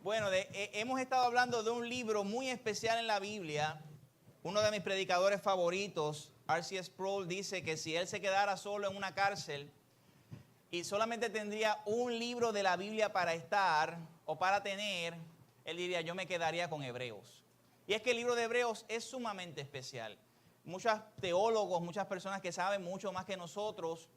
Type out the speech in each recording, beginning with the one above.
Bueno, hemos estado hablando de un libro muy especial en la Biblia. Uno de mis predicadores favoritos, R.C. Sproul, dice que si él se quedara solo en una cárcel y solamente tendría un libro de la Biblia para estar o para tener, él diría, yo me quedaría con Hebreos. Y es que el libro de Hebreos es sumamente especial. Muchos teólogos, muchas personas que saben mucho más que nosotros,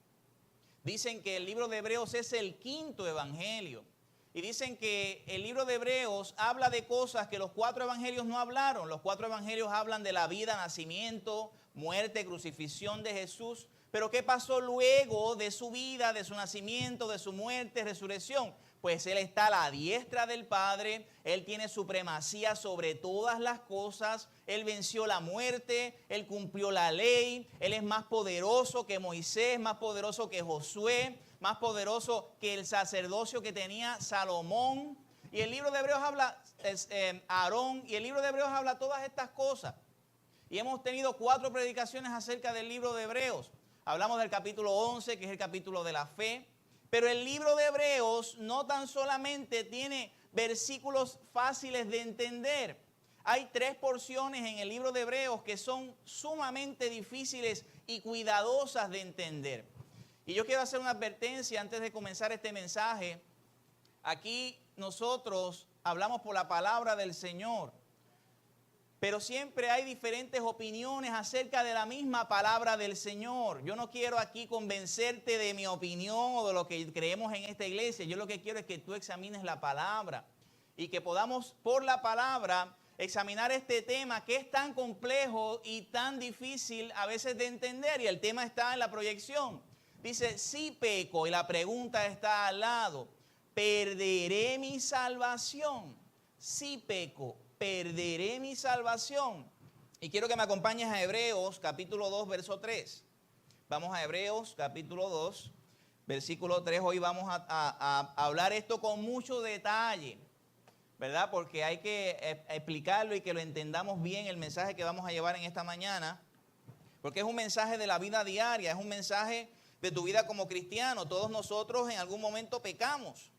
dicen que el libro de Hebreos es el quinto evangelio. Y dicen que el libro de Hebreos habla de cosas que los cuatro evangelios no hablaron. Los cuatro evangelios hablan de la vida, nacimiento, muerte, crucifixión de Jesús. Pero ¿qué pasó luego de su vida, de su nacimiento, de su muerte, resurrección? Pues Él está a la diestra del Padre, Él tiene supremacía sobre todas las cosas, Él venció la muerte, Él cumplió la ley, Él es más poderoso que Moisés, más poderoso que Josué, más poderoso que el sacerdocio que tenía Salomón. Y el libro de Hebreos habla, Aarón, y el libro de Hebreos habla todas estas cosas. Y hemos tenido 4 predicaciones acerca del libro de Hebreos. Hablamos del capítulo 11, que es el capítulo de la fe. Pero el libro de Hebreos no tan solamente tiene versículos fáciles de entender. Hay 3 porciones en el libro de Hebreos que son sumamente difíciles y cuidadosas de entender. Y yo quiero hacer una advertencia antes de comenzar este mensaje. Aquí nosotros hablamos por la palabra del Señor, pero siempre hay diferentes opiniones acerca de la misma palabra del Señor. Yo no quiero aquí convencerte de mi opinión o de lo que creemos en esta iglesia. Yo lo que quiero es que tú examines la palabra y que podamos por la palabra examinar este tema que es tan complejo y tan difícil a veces de entender. Y el tema está en la proyección. Dice, si peco, y la pregunta está al lado, ¿perderé mi salvación? Si peco, ¿perderé mi salvación? Y quiero que me acompañes a Hebreos capítulo 2, verso 3. Vamos a Hebreos capítulo 2, versículo 3. Hoy vamos a hablar esto con mucho detalle, ¿verdad? Porque hay que explicarlo y que lo entendamos bien el mensaje que vamos a llevar en esta mañana. Porque es un mensaje de la vida diaria, es un mensaje de tu vida como cristiano. Todos nosotros en algún momento pecamos.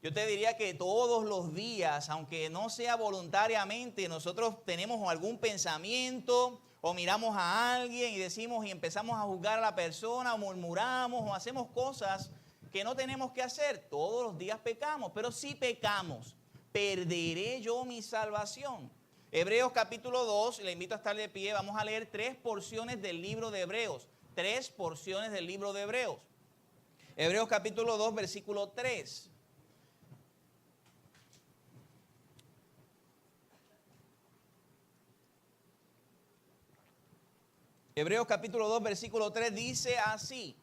Yo te diría que todos los días, aunque no sea voluntariamente, nosotros tenemos algún pensamiento o miramos a alguien y decimos y empezamos a juzgar a la persona o murmuramos o hacemos cosas que no tenemos que hacer. Todos los días pecamos, pero si pecamos, ¿perderé yo mi salvación? Hebreos capítulo 2, le invito a estar de pie, vamos a leer 3 porciones del libro de Hebreos. 3 porciones del libro de Hebreos. Hebreos capítulo 2, versículo 3. Hebreos capítulo 2, versículo 3 dice así: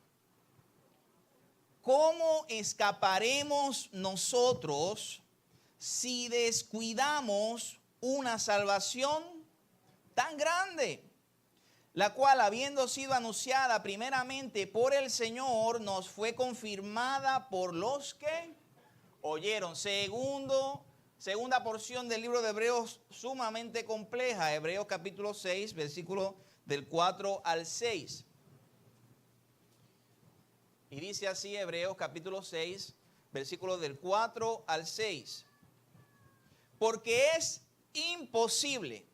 ¿cómo escaparemos nosotros si descuidamos una salvación tan grande, la cual, habiendo sido anunciada primeramente por el Señor, nos fue confirmada por los que oyeron? Segunda porción del libro de Hebreos, sumamente compleja. Hebreos capítulo 6, versículo del 4 al 6. Y dice así Hebreos capítulo 6, versículo del 4 al 6. Porque es imposible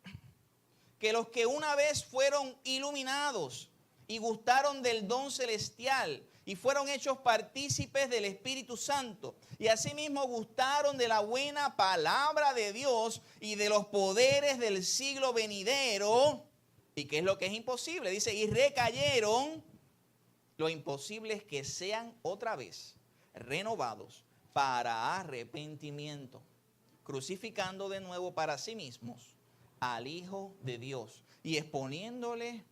que los que una vez fueron iluminados y gustaron del don celestial y fueron hechos partícipes del Espíritu Santo y asimismo gustaron de la buena palabra de Dios y de los poderes del siglo venidero. ¿Y qué es lo que es imposible? Dice, y recayeron. Lo imposible es que sean otra vez renovados para arrepentimiento, crucificando de nuevo para sí mismos al Hijo de Dios y exponiéndole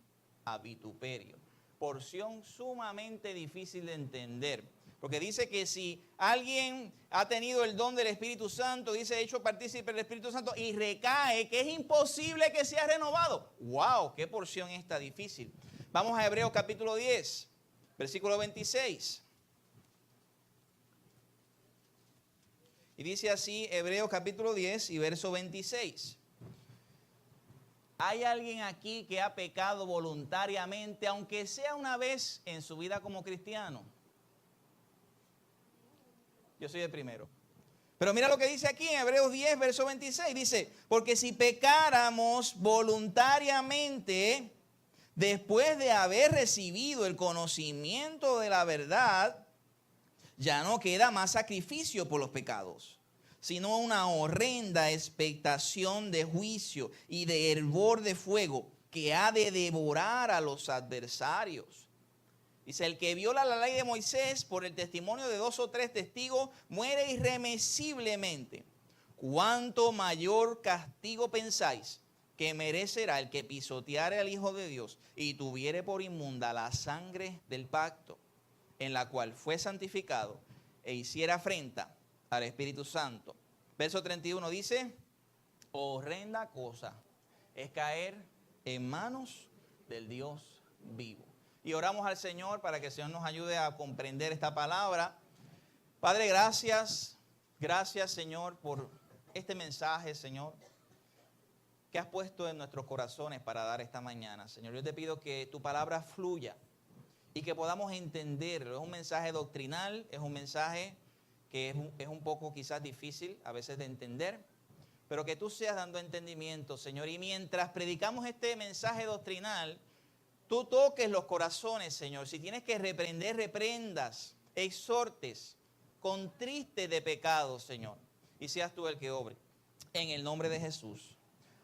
a vituperio. Porción sumamente difícil de entender, porque dice que si alguien ha tenido el don del Espíritu Santo, dice hecho partícipe del Espíritu Santo y recae, que es imposible que sea renovado. ¡Wow! ¡Qué porción esta difícil! Vamos a Hebreos capítulo 10, versículo 26. Y dice así, Hebreos capítulo 10 y verso 26. ¿Hay alguien aquí que ha pecado voluntariamente, aunque sea una vez en su vida como cristiano? Yo soy el primero. Pero mira lo que dice aquí en Hebreos 10, verso 26. Dice, porque si pecáramos voluntariamente, después de haber recibido el conocimiento de la verdad, ya no queda más sacrificio por los pecados, sino una horrenda expectación de juicio y de hervor de fuego que ha de devorar a los adversarios. Dice, el que viola la ley de Moisés por el testimonio de 2 o 3 testigos muere irremisiblemente. ¿Cuánto mayor castigo pensáis que merecerá el que pisoteare al Hijo de Dios y tuviere por inmunda la sangre del pacto, en la cual fue santificado e hiciera afrenta al Espíritu Santo? Verso 31 dice, horrenda cosa es caer en manos del Dios vivo. Y oramos al Señor para que el Señor nos ayude a comprender esta palabra. Padre, gracias. Gracias, Señor, por este mensaje, Señor, que has puesto en nuestros corazones para dar esta mañana. Señor, yo te pido que tu palabra fluya y que podamos entenderlo. Es un mensaje doctrinal, es un mensaje que es un poco quizás difícil a veces de entender, pero que tú seas dando entendimiento, Señor. Y mientras predicamos este mensaje doctrinal, tú toques los corazones, Señor. Si tienes que reprender, reprendas, exhortes, contristes de pecado, Señor. Y seas tú el que obre. En el nombre de Jesús.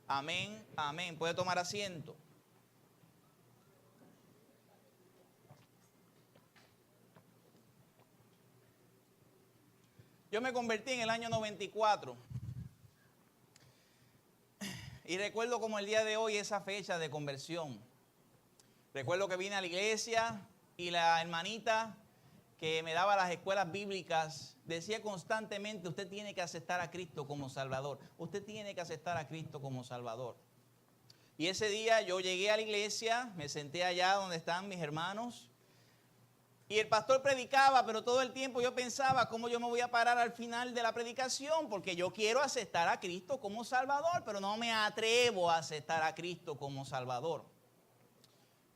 Amén, amén. Puede tomar asiento. Yo me convertí en el año 94. Y recuerdo como el día de hoy esa fecha de conversión. Recuerdo que vine a la iglesia y la hermanita que me daba las escuelas bíblicas decía constantemente, usted tiene que aceptar a Cristo como Salvador. Usted tiene que aceptar a Cristo como Salvador. Y ese día yo llegué a la iglesia, me senté allá donde están mis hermanos. Y el pastor predicaba, pero todo el tiempo yo pensaba cómo yo me voy a parar al final de la predicación, porque yo quiero aceptar a Cristo como Salvador, pero no me atrevo a aceptar a Cristo como Salvador.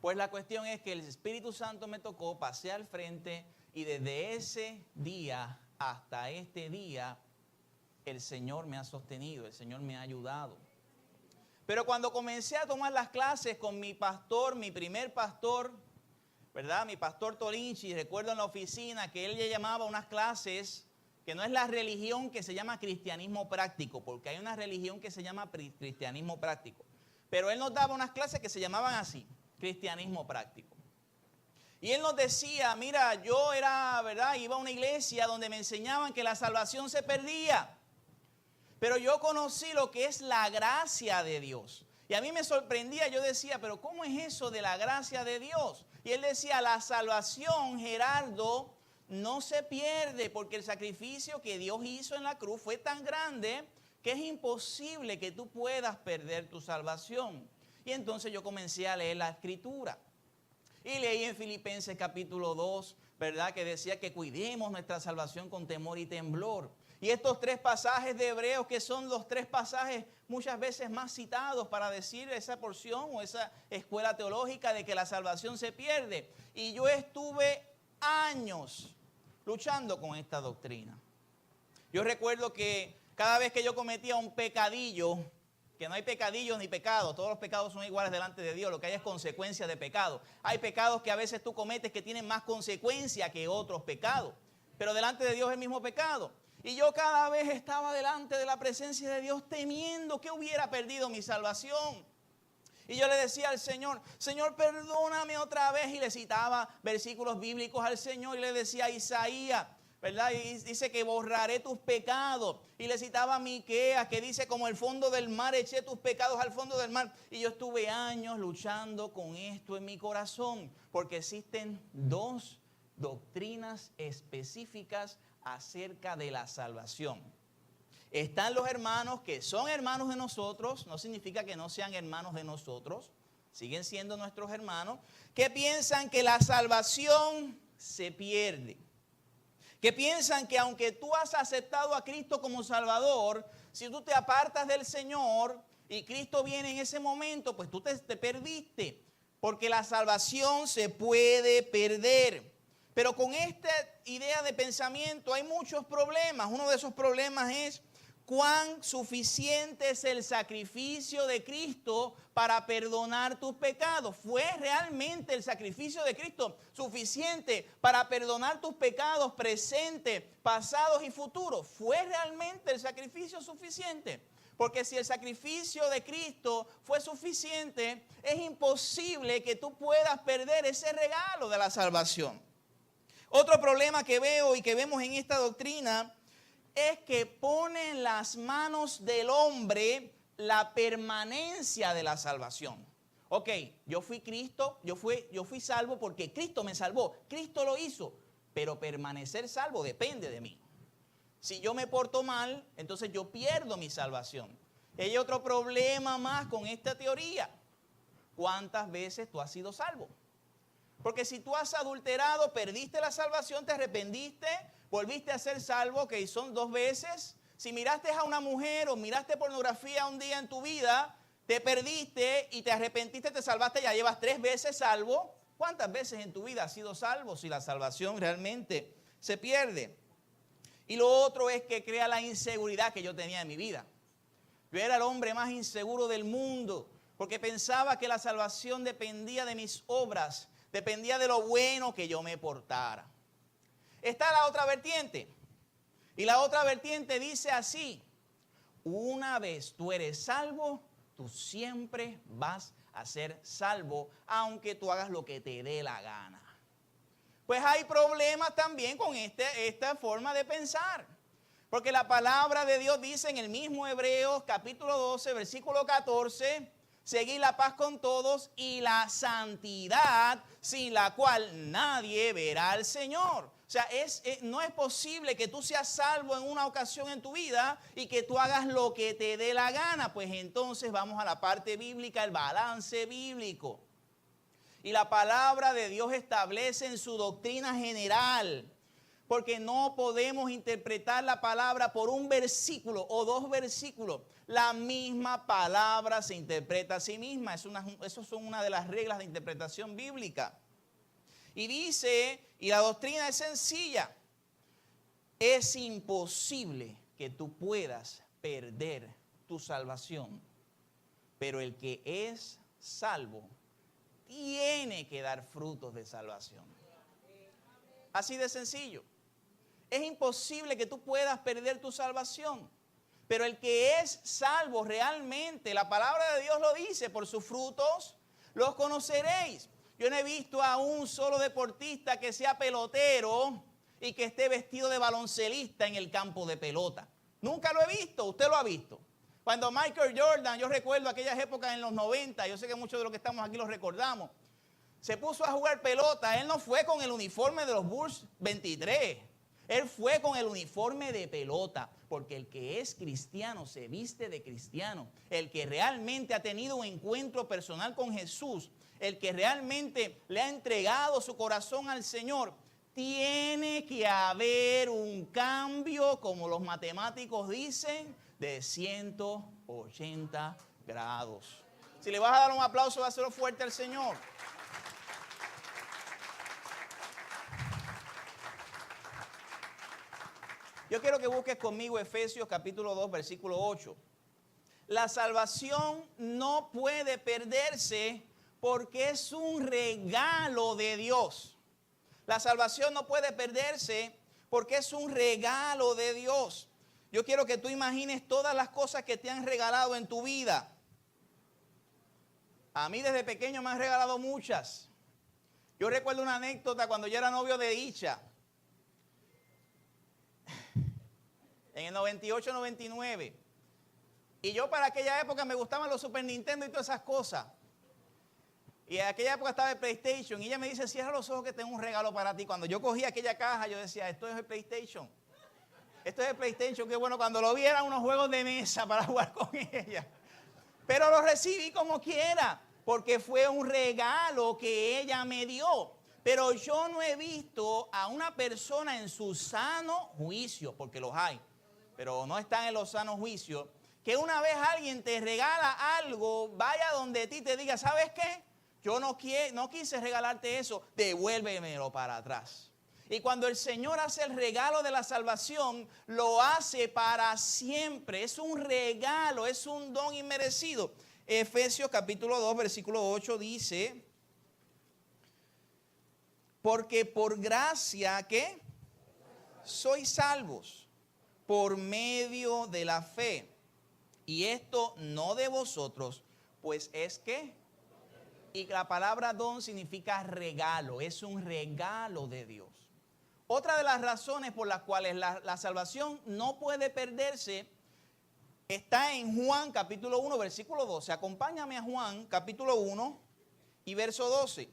Pues la cuestión es que el Espíritu Santo me tocó, pasé al frente y desde ese día hasta este día el Señor me ha sostenido, el Señor me ha ayudado. Pero cuando comencé a tomar las clases con mi pastor, mi primer pastor, ¿verdad? Mi pastor Torinchi, recuerdo en la oficina que él ya llamaba unas clases que no es la religión que se llama cristianismo práctico, porque hay una religión que se llama cristianismo práctico. Pero él nos daba unas clases que se llamaban así, cristianismo práctico. Y él nos decía, mira, yo era, ¿verdad? Iba a una iglesia donde me enseñaban que la salvación se perdía. Pero yo conocí lo que es la gracia de Dios. Y a mí me sorprendía, yo decía, pero ¿cómo es eso de la gracia de Dios? Y él decía, la salvación, Gerardo, no se pierde porque el sacrificio que Dios hizo en la cruz fue tan grande que es imposible que tú puedas perder tu salvación. Y entonces yo comencé a leer la Escritura. Y leí en Filipenses capítulo 2, ¿verdad? Que decía que cuidemos nuestra salvación con temor y temblor. Y estos 3 pasajes de Hebreos, que son los 3 pasajes muchas veces más citados para decir esa porción o esa escuela teológica de que la salvación se pierde. Y yo estuve años luchando con esta doctrina. Yo recuerdo que cada vez que yo cometía un pecadillo, que no hay pecadillos ni pecados, todos los pecados son iguales delante de Dios, lo que hay es consecuencia de pecado. Hay pecados que a veces tú cometes que tienen más consecuencia que otros pecados, pero delante de Dios es el mismo pecado. Y yo cada vez estaba delante de la presencia de Dios temiendo que hubiera perdido mi salvación. Y yo le decía al Señor, Señor, perdóname otra vez. Y le citaba versículos bíblicos al Señor y le decía a Isaías, ¿verdad? Y dice que borraré tus pecados. Y le citaba a Miqueas, que dice, como el fondo del mar, eché tus pecados al fondo del mar. Y yo estuve años luchando con esto en mi corazón, porque existen 2 doctrinas específicas acerca de la salvación. Están los hermanos que son hermanos de nosotros, no significa que no sean hermanos de nosotros, siguen siendo nuestros hermanos, que piensan que la salvación se pierde. Que piensan que aunque tú has aceptado a Cristo como Salvador, si tú te apartas del Señor y Cristo viene en ese momento, pues tú te perdiste, porque la salvación se puede perder. Pero con esta idea de pensamiento hay muchos problemas. Uno de esos problemas es cuán suficiente es el sacrificio de Cristo para perdonar tus pecados. ¿Fue realmente el sacrificio de Cristo suficiente para perdonar tus pecados presentes, pasados y futuros? ¿Fue realmente el sacrificio suficiente? Porque si el sacrificio de Cristo fue suficiente, es imposible que tú puedas perder ese regalo de la salvación. Otro problema que veo y que vemos en esta doctrina es que pone en las manos del hombre la permanencia de la salvación. Ok, yo fui Cristo, yo fui salvo porque Cristo me salvó. Cristo lo hizo, pero permanecer salvo depende de mí. Si yo me porto mal, entonces yo pierdo mi salvación. Y hay otro problema más con esta teoría. ¿Cuántas veces tú has sido salvo? Porque si tú has adulterado, perdiste la salvación, te arrepentiste, volviste a ser salvo, que son 2 veces. Si miraste a una mujer o miraste pornografía un día en tu vida, te perdiste y te arrepentiste, te salvaste, ya llevas 3 veces salvo. ¿Cuántas veces en tu vida has sido salvo si la salvación realmente se pierde? Y lo otro es que crea la inseguridad que yo tenía en mi vida. Yo era el hombre más inseguro del mundo porque pensaba que la salvación dependía de mis obras, dependía de lo bueno que yo me portara. Está la otra vertiente. Y la otra vertiente dice así: una vez tú eres salvo, tú siempre vas a ser salvo, aunque tú hagas lo que te dé la gana. Pues hay problemas también con esta forma de pensar. Porque la palabra de Dios dice en el mismo Hebreos capítulo 12, versículo 14... seguid la paz con todos y la santidad, sin la cual nadie verá al Señor. O sea, no es posible que tú seas salvo en una ocasión en tu vida y que tú hagas lo que te dé la gana. Pues entonces vamos a la parte bíblica, el balance bíblico. Y la palabra de Dios establece en su doctrina general, porque no podemos interpretar la palabra por un versículo o 2 versículos. La misma palabra se interpreta a sí misma. Eso son una de las reglas de interpretación bíblica. Y dice, y la doctrina es sencilla: es imposible que tú puedas perder tu salvación, pero el que es salvo tiene que dar frutos de salvación. Así de sencillo. Es imposible que tú puedas perder tu salvación. Pero el que es salvo realmente, la palabra de Dios lo dice: por sus frutos los conoceréis. Yo no he visto a un solo deportista que sea pelotero y que esté vestido de baloncelista en el campo de pelota. Nunca lo he visto, usted lo ha visto. Cuando Michael Jordan, yo recuerdo aquellas épocas en los 90, yo sé que muchos de los que estamos aquí los recordamos, se puso a jugar pelota. Él no fue con el uniforme de los Bulls 23. Él fue con el uniforme de pelota, porque el que es cristiano se viste de cristiano. El que realmente ha tenido un encuentro personal con Jesús, el que realmente le ha entregado su corazón al Señor, tiene que haber un cambio, como los matemáticos dicen, de 180 grados. Si le vas a dar un aplauso, dáselo fuerte al Señor. Yo quiero que busques conmigo Efesios capítulo 2, versículo 8. La salvación no puede perderse porque es un regalo de Dios. La salvación no puede perderse porque es un regalo de Dios. Yo quiero que tú imagines todas las cosas que te han regalado en tu vida. A mí desde pequeño me han regalado muchas. Yo recuerdo una anécdota cuando yo era novio de Icha. En el 98-99. Y yo para aquella época me gustaban los Super Nintendo y todas esas cosas. Y en aquella época estaba el PlayStation. Y ella me dice: cierra los ojos que tengo un regalo para ti. Cuando yo cogí aquella caja, yo decía: esto es el PlayStation. Esto es el PlayStation. Qué bueno. Cuando lo vi eran unos juegos de mesa para jugar con ella. Pero lo recibí como quiera, porque fue un regalo que ella me dio. Pero yo no he visto a una persona en su sano juicio, porque los hay, pero no están en los sanos juicios, que una vez alguien te regala algo, vaya donde ti te diga: ¿sabes qué? Yo no quise regalarte eso, devuélvemelo para atrás. Y cuando el Señor hace el regalo de la salvación, lo hace para siempre. Es un regalo, es un don inmerecido. Efesios capítulo 2, versículo 8 dice, porque por gracia, ¿qué? Sois salvos por medio de la fe. Y esto no de vosotros, pues es que, y la palabra don significa regalo, es un regalo de Dios. Otra de las razones por las cuales la salvación no puede perderse está en Juan capítulo 1, versículo 12. Acompáñame a Juan capítulo 1 y verso 12.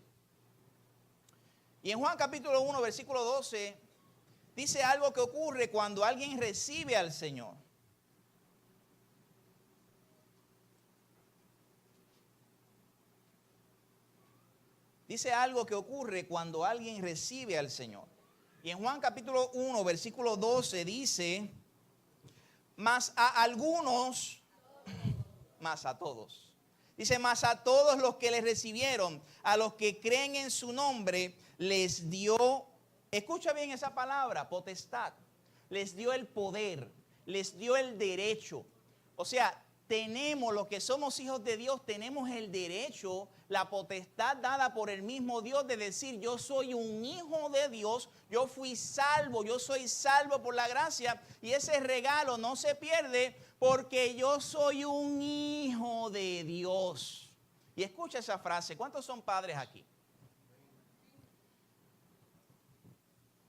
Y en Juan capítulo 1, versículo 12, dice algo que ocurre cuando alguien recibe al Señor. Dice algo que ocurre cuando alguien recibe al Señor. Y en Juan capítulo 1, versículo 12 dice, mas a algunos, mas a todos. Dice, mas a todos los que les recibieron, a los que creen en su nombre, les dio, escucha bien esa palabra, potestad. Les dio el poder, les dio el derecho. O sea, tenemos, los que somos hijos de Dios, tenemos el derecho, la potestad dada por el mismo Dios de decir, yo soy un hijo de Dios, yo fui salvo, yo soy salvo por la gracia, y ese regalo no se pierde porque yo soy un hijo de Dios. Y escucha esa frase, ¿cuántos son padres aquí?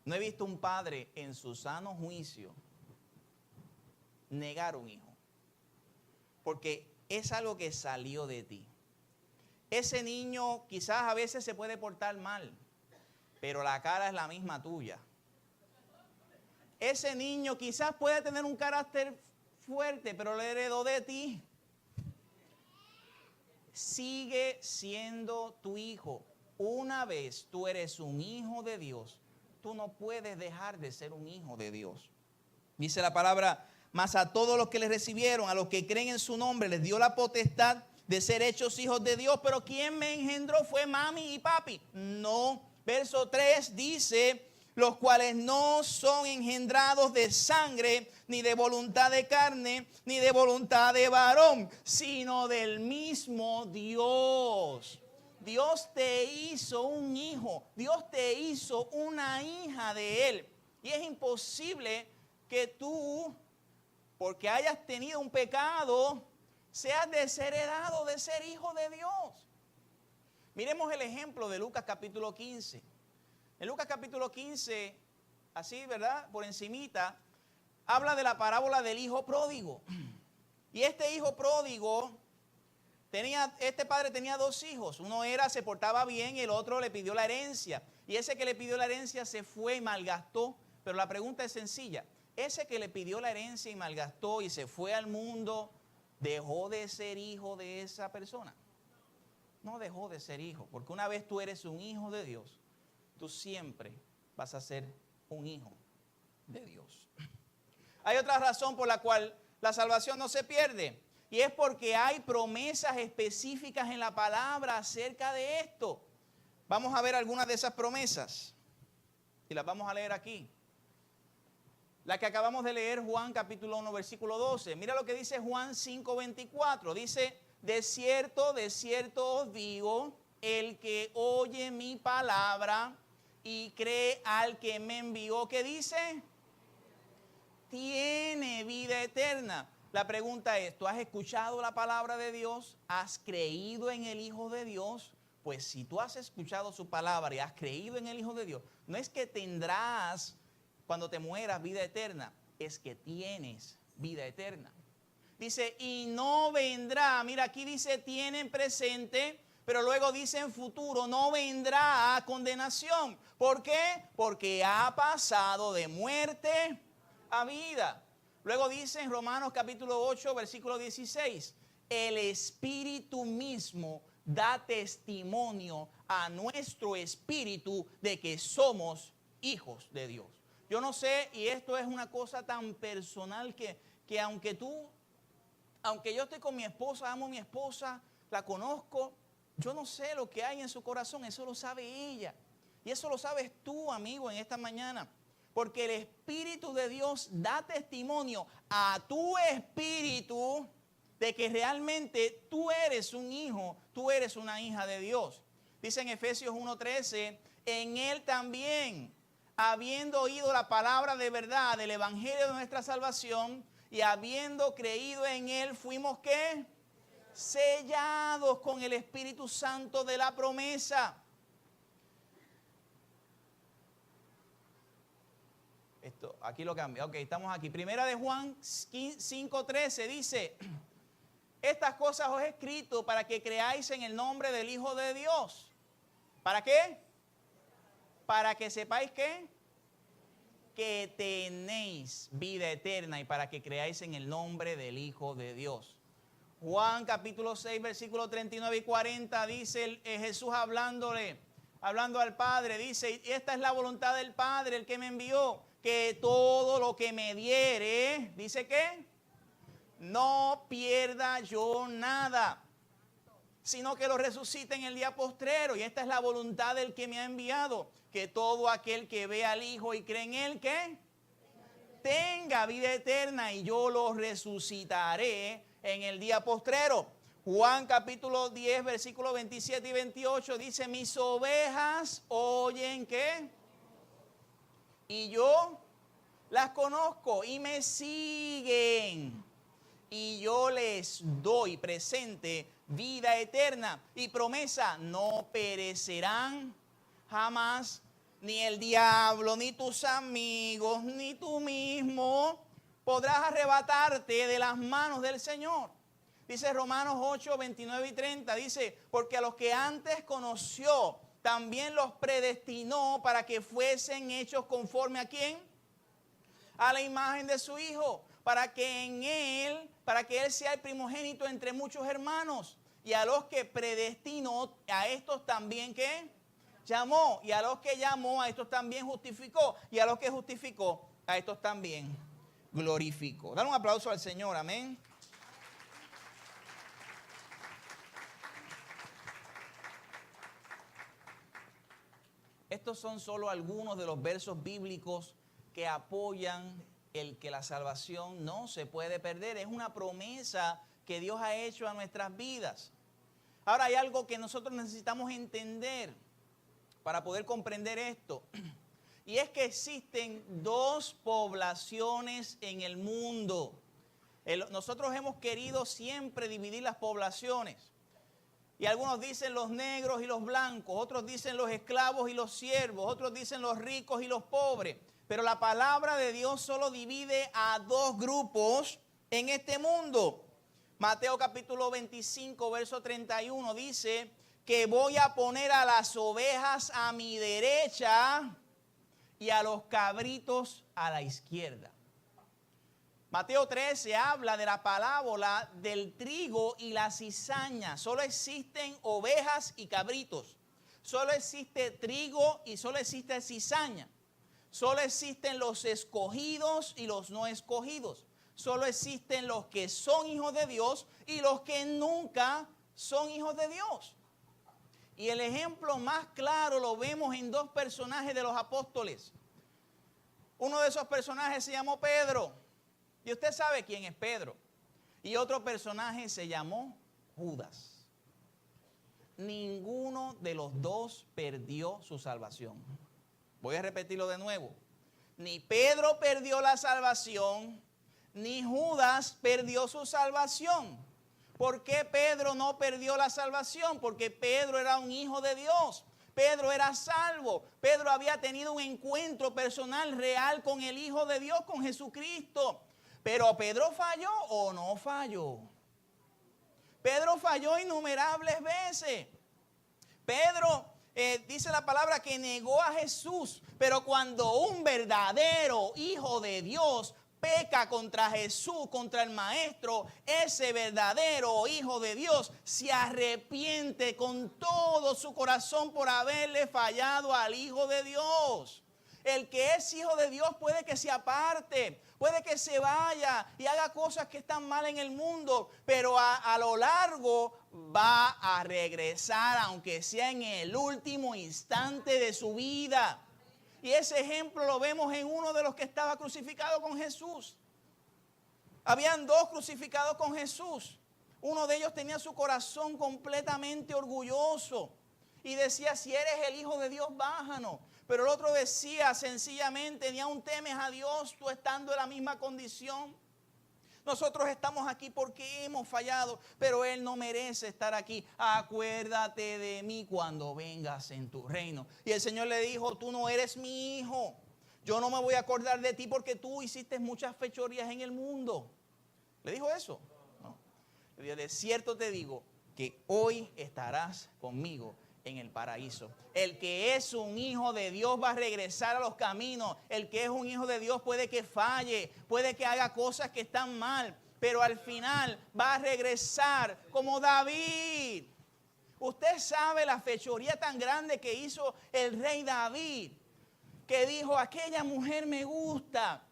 No he visto un padre en su sano juicio negar un hijo. Porque es algo que salió de ti. Ese niño quizás a veces se puede portar mal, pero la cara es la misma tuya. Ese niño quizás puede tener un carácter fuerte, pero lo heredó de ti. Sigue siendo tu hijo. Una vez tú eres un hijo de Dios, tú no puedes dejar de ser un hijo de Dios. Dice la palabra, mas a todos los que le recibieron, a los que creen en su nombre, les dio la potestad de ser hechos hijos de Dios. Pero ¿quién me engendró? ¿Fue mami y papi? No. Verso 3 dice, los cuales no son engendrados de sangre, ni de voluntad de carne, ni de voluntad de varón, sino del mismo Dios. Dios te hizo un hijo, Dios te hizo una hija de Él. Y es imposible que tú, porque hayas tenido un pecado, seas desheredado de ser hijo de Dios. Miremos el ejemplo de Lucas capítulo 15. En Lucas capítulo 15, así, ¿verdad? Por encimita, habla de la parábola del hijo pródigo. Y este hijo pródigo, este padre tenía dos hijos. Uno se portaba bien y el otro le pidió la herencia. Y ese que le pidió la herencia se fue y malgastó. Pero la pregunta es sencilla. Ese que le pidió la herencia y malgastó y se fue al mundo, ¿dejó de ser hijo de esa persona? No dejó de ser hijo, porque una vez tú eres un hijo de Dios, tú siempre vas a ser un hijo de Dios. Hay otra razón por la cual la salvación no se pierde, y es porque hay promesas específicas en la palabra acerca de esto. Vamos a ver algunas de esas promesas, y las vamos a leer aquí. La que acabamos de leer, Juan capítulo 1, versículo 12. Mira lo que dice Juan 5, 24. Dice, de cierto os digo, el que oye mi palabra y cree al que me envió, ¿qué dice? Tiene vida eterna. La pregunta es, ¿tú has escuchado la palabra de Dios? ¿Has creído en el Hijo de Dios? Pues si tú has escuchado su palabra y has creído en el Hijo de Dios, no es que tendrás cuando te mueras vida eterna, es que tienes vida eterna. Dice, y no vendrá, mira aquí dice tiene en presente, pero luego dice en futuro, no vendrá a condenación. ¿Por qué? Porque ha pasado de muerte a vida. Luego dice en Romanos capítulo 8, versículo 16, el Espíritu mismo da testimonio a nuestro espíritu de que somos hijos de Dios. Yo no sé, y esto es una cosa tan personal que aunque yo estoy con mi esposa, amo a mi esposa, la conozco, yo no sé lo que hay en su corazón, eso lo sabe ella. Y eso lo sabes tú, amigo, en esta mañana. Porque el Espíritu de Dios da testimonio a tu espíritu de que realmente tú eres un hijo, tú eres una hija de Dios. Dice en Efesios 1:13, en Él también, habiendo oído la palabra de verdad del Evangelio de nuestra salvación y habiendo creído en Él, fuimos ¿qué? Sellados con el Espíritu Santo de la promesa. Aquí lo cambia. Ok, estamos aquí. Primera de Juan 5:13 dice, estas cosas os he escrito para que creáis en el nombre del Hijo de Dios. ¿Para qué? Para que sepáis ¿qué? Que tenéis vida eterna y para que creáis en el nombre del Hijo de Dios. Juan capítulo 6, versículos 39 y 40 dice Jesús hablando al Padre, dice, esta es la voluntad del Padre, el que me envió, que todo lo que me diere, dice que no pierda yo nada, sino que lo resucite en el día postrero. Y esta es la voluntad del que me ha enviado, que todo aquel que ve al Hijo y cree en Él, ¿qué? Tenga vida eterna y yo lo resucitaré en el día postrero. Juan capítulo 10, versículos 27 y 28 dice, mis ovejas oyen ¿qué? Y yo las conozco y me siguen. Y yo les doy presente vida eterna y promesa, no perecerán jamás, ni el diablo, ni tus amigos, ni tú mismo podrás arrebatarte de las manos del Señor. Dice Romanos 8, 29 y 30, dice, porque a los que antes conoció, también los predestinó para que fuesen hechos conforme ¿a quién? A la imagen de su Hijo, para que Él sea el primogénito entre muchos hermanos. Y a los que predestinó, a estos también ¿qué? Llamó. Y a los que llamó, a estos también justificó. Y a los que justificó, a estos también glorificó. Dale un aplauso al Señor, amén. Estos son solo algunos de los versos bíblicos que apoyan el que la salvación no se puede perder. Es una promesa que Dios ha hecho a nuestras vidas. Ahora hay algo que nosotros necesitamos entender para poder comprender esto. Y es que existen dos poblaciones en el mundo. Nosotros hemos querido siempre dividir las poblaciones. Y algunos dicen los negros y los blancos, otros dicen los esclavos y los siervos, otros dicen los ricos y los pobres. Pero la palabra de Dios solo divide a dos grupos en este mundo. Mateo capítulo 25, verso 31 dice que voy a poner a las ovejas a mi derecha y a los cabritos a la izquierda. Mateo 13 habla de la parábola del trigo y la cizaña. Solo existen ovejas y cabritos. Solo existe trigo y solo existe cizaña. Solo existen los escogidos y los no escogidos. Solo existen los que son hijos de Dios y los que nunca son hijos de Dios. Y el ejemplo más claro lo vemos en dos personajes de los apóstoles. Uno de esos personajes se llamó Pedro. Y usted sabe quién es Pedro. Y otro personaje se llamó Judas. Ninguno de los dos perdió su salvación. Voy a repetirlo de nuevo. Ni Pedro perdió la salvación, ni Judas perdió su salvación. ¿Por qué Pedro no perdió la salvación? Porque Pedro era un hijo de Dios. Pedro era salvo. Pedro había tenido un encuentro personal real con el Hijo de Dios, con Jesucristo. Pero ¿Pedro falló o no falló? Pedro falló innumerables veces. Pedro, dice la palabra que negó a Jesús. Pero cuando un verdadero hijo de Dios peca contra Jesús, contra el Maestro, ese verdadero hijo de Dios se arrepiente con todo su corazón por haberle fallado al Hijo de Dios. El que es hijo de Dios puede que se aparte, puede que se vaya y haga cosas que están mal en el mundo, pero a lo largo va a regresar, aunque sea en el último instante de su vida. Y ese ejemplo lo vemos en uno de los que estaba crucificado con Jesús. Habían dos crucificados con Jesús. Uno de ellos tenía su corazón completamente orgulloso y decía, si eres el Hijo de Dios, bájanos. Pero el otro decía sencillamente, ni aún temes a Dios, tú estando en la misma condición. Nosotros estamos aquí porque hemos fallado, pero Él no merece estar aquí. Acuérdate de mí cuando vengas en tu reino. Y el Señor le dijo, tú no eres mi hijo. Yo no me voy a acordar de ti porque tú hiciste muchas fechorías en el mundo. ¿Le dijo eso? No. Le dijo, de cierto te digo que hoy estarás conmigo en el paraíso. El que es un hijo de Dios va a regresar a los caminos. El que es un hijo de Dios puede que falle, puede que haga cosas que están mal, pero al final va a regresar como David. Usted sabe la fechoría tan grande que hizo el rey David, que dijo, aquella mujer me gusta,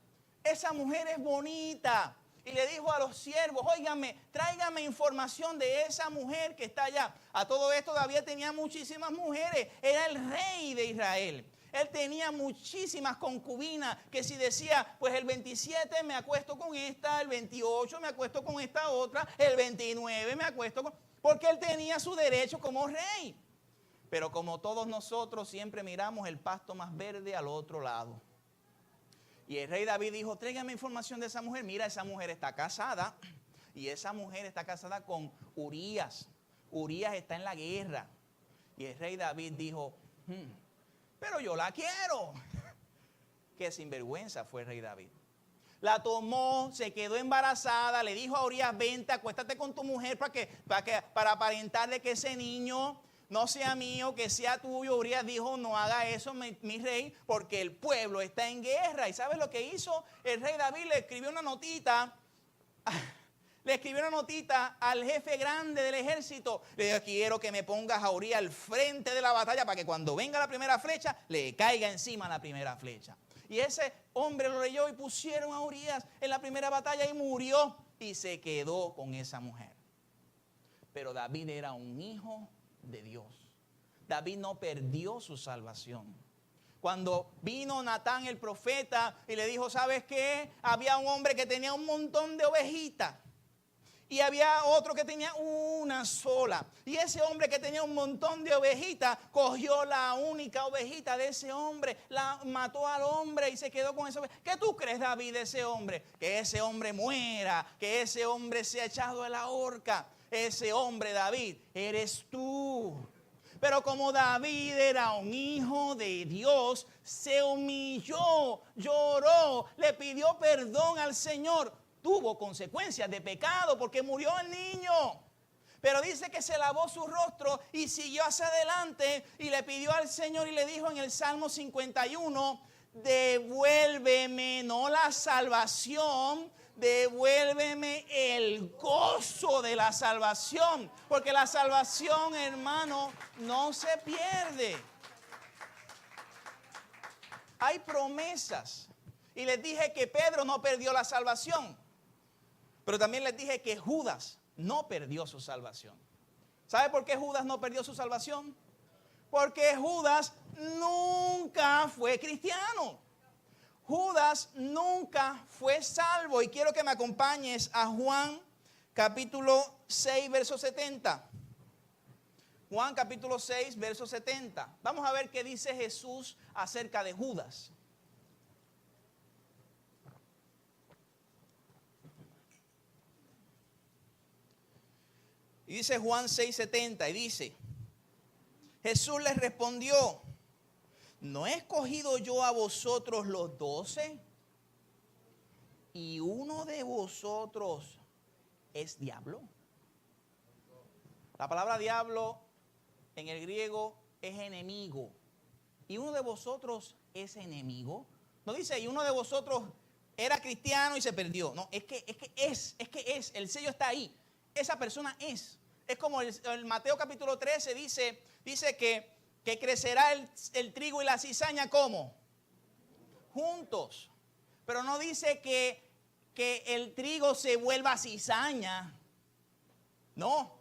esa mujer es bonita. Y le dijo a los siervos, óigame, tráigame información de esa mujer que está allá. A todo esto David tenía muchísimas mujeres. Era el rey de Israel. Él tenía muchísimas concubinas que si decía, pues el 27 me acuesto con esta, el 28 me acuesto con esta otra, el 29 me acuesto con... Porque él tenía su derecho como rey. Pero como todos nosotros siempre miramos el pasto más verde al otro lado. Y el rey David dijo, tráigame información de esa mujer. Mira, esa mujer está casada y esa mujer está casada con Urías. Urías está en la guerra. Y el rey David dijo, pero yo la quiero. Qué sinvergüenza fue el rey David. La tomó, se quedó embarazada, le dijo a Urías, vente, acuéstate con tu mujer para aparentarle que ese niño no sea mío, que sea tuyo. Urías dijo, no haga eso, mi rey, porque el pueblo está en guerra. ¿Y sabes lo que hizo? El rey David le escribió una notita al jefe grande del ejército. Le dijo, quiero que me pongas a Urías al frente de la batalla para que cuando venga la primera flecha, le caiga encima la primera flecha. Y ese hombre lo leyó y pusieron a Urías en la primera batalla y murió y se quedó con esa mujer. Pero David era un hijo de Dios. David no perdió su salvación. Cuando vino Natán el profeta y le dijo, ¿sabes qué? Había un hombre que tenía un montón de ovejitas y había otro que tenía una sola. Y ese hombre que tenía un montón de ovejitas cogió la única ovejita de ese hombre, la mató al hombre y se quedó con esa oveja. ¿Qué tú crees, David, de ese hombre? Que ese hombre muera, que ese hombre sea echado a la horca. Ese hombre, David, eres tú. Pero como David era un hijo de Dios, se humilló, lloró, le pidió perdón al Señor. Tuvo consecuencias de pecado porque murió el niño. Pero dice que se lavó su rostro y siguió hacia adelante y le pidió al Señor y le dijo en el Salmo 51, devuélveme no la salvación, devuélveme el gozo de la salvación. Porque la salvación, hermano, no se pierde. Hay promesas. Y les dije que Pedro no perdió la salvación. Pero también les dije que Judas no perdió su salvación. ¿Sabe por qué Judas no perdió su salvación? Porque Judas nunca fue cristiano. Judas nunca fue salvo. Y quiero que me acompañes a Juan capítulo 6, verso 70. Juan capítulo 6, verso 70. Vamos a ver qué dice Jesús acerca de Judas. Y dice Juan 6:70 y dice, Jesús les respondió, ¿no he escogido yo a vosotros los 12? Y uno de vosotros es diablo. La palabra diablo en el griego es enemigo. Y uno de vosotros es enemigo. No dice, y uno de vosotros era cristiano y se perdió. No, es que es. El sello está ahí. Esa persona es. Es como el Mateo capítulo 13 dice que crecerá el trigo y la cizaña, ¿cómo? juntos. Pero no dice que el trigo se vuelva cizaña. No,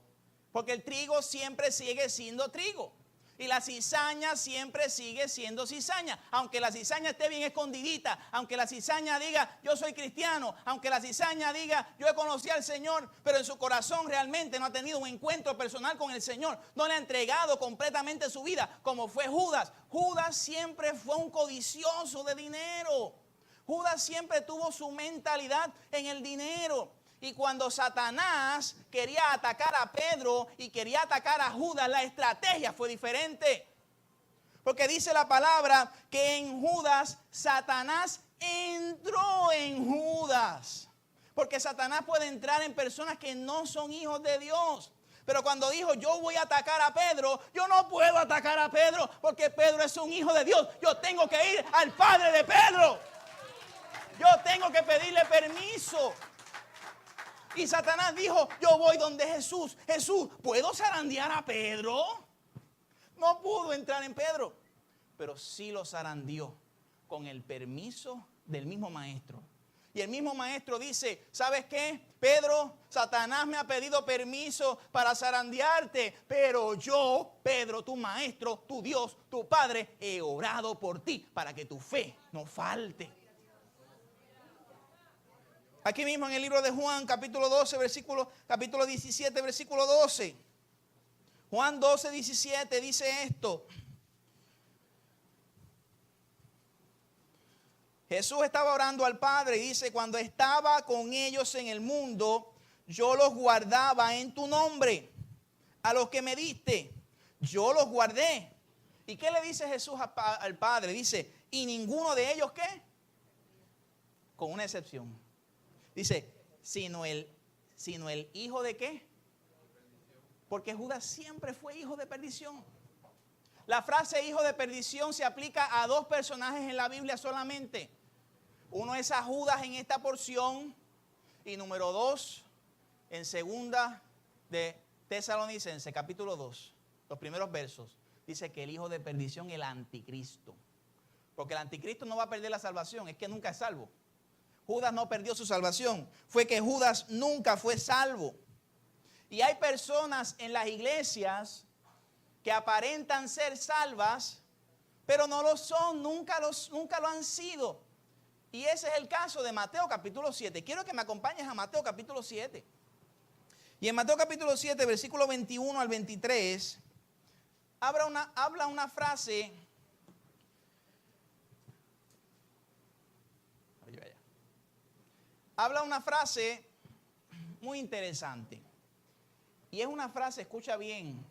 porque el trigo siempre sigue siendo trigo. Y la cizaña siempre sigue siendo cizaña. Aunque la cizaña esté bien escondidita, aunque la cizaña diga, yo soy cristiano, aunque la cizaña diga, yo he conocido al Señor, pero en su corazón realmente no ha tenido un encuentro personal con el Señor. No le ha entregado completamente su vida, como fue Judas. Judas siempre fue un codicioso de dinero. Judas siempre tuvo su mentalidad en el dinero. Y cuando Satanás quería atacar a Pedro y quería atacar a Judas, la estrategia fue diferente. Porque dice la palabra que en Judas, Satanás entró en Judas. Porque Satanás puede entrar en personas que no son hijos de Dios. Pero cuando dijo, yo voy a atacar a Pedro, yo no puedo atacar a Pedro porque Pedro es un hijo de Dios. Yo tengo que ir al padre de Pedro. Yo tengo que pedirle permiso. Y Satanás dijo, yo voy donde Jesús. Jesús, ¿puedo zarandear a Pedro? No pudo entrar en Pedro, pero sí lo zarandeó con el permiso del mismo maestro. Y el mismo maestro dice, ¿sabes qué? Pedro, Satanás me ha pedido permiso para zarandearte, pero yo, Pedro, tu maestro, tu Dios, tu Padre, he orado por ti para que tu fe no falte. Aquí mismo en el libro de Juan, capítulo 17, versículo 12. Juan 12, 17 dice esto. Jesús estaba orando al Padre y dice, cuando estaba con ellos en el mundo, yo los guardaba en tu nombre. A los que me diste, yo los guardé. ¿Y qué le dice Jesús al Padre? Dice, ¿y ninguno de ellos qué? Con una excepción. Dice, sino el hijo de qué? Porque Judas siempre fue hijo de perdición. La frase hijo de perdición se aplica a dos personajes en la Biblia solamente. Uno es a Judas en esta porción y número 2 en segunda de Tesalonicenses, capítulo 2, los primeros versos. Dice que el hijo de perdición es el anticristo. Porque el anticristo no va a perder la salvación, es que nunca es salvo. Judas no perdió su salvación, fue que Judas nunca fue salvo. Y hay personas en las iglesias que aparentan ser salvas, pero no lo son, nunca lo han sido. Y ese es el caso de Mateo capítulo 7. Quiero que me acompañes a Mateo capítulo 7. Y en Mateo capítulo 7, versículo 21 al 23, habla una frase. Habla una frase muy interesante. Y es una frase, escucha bien,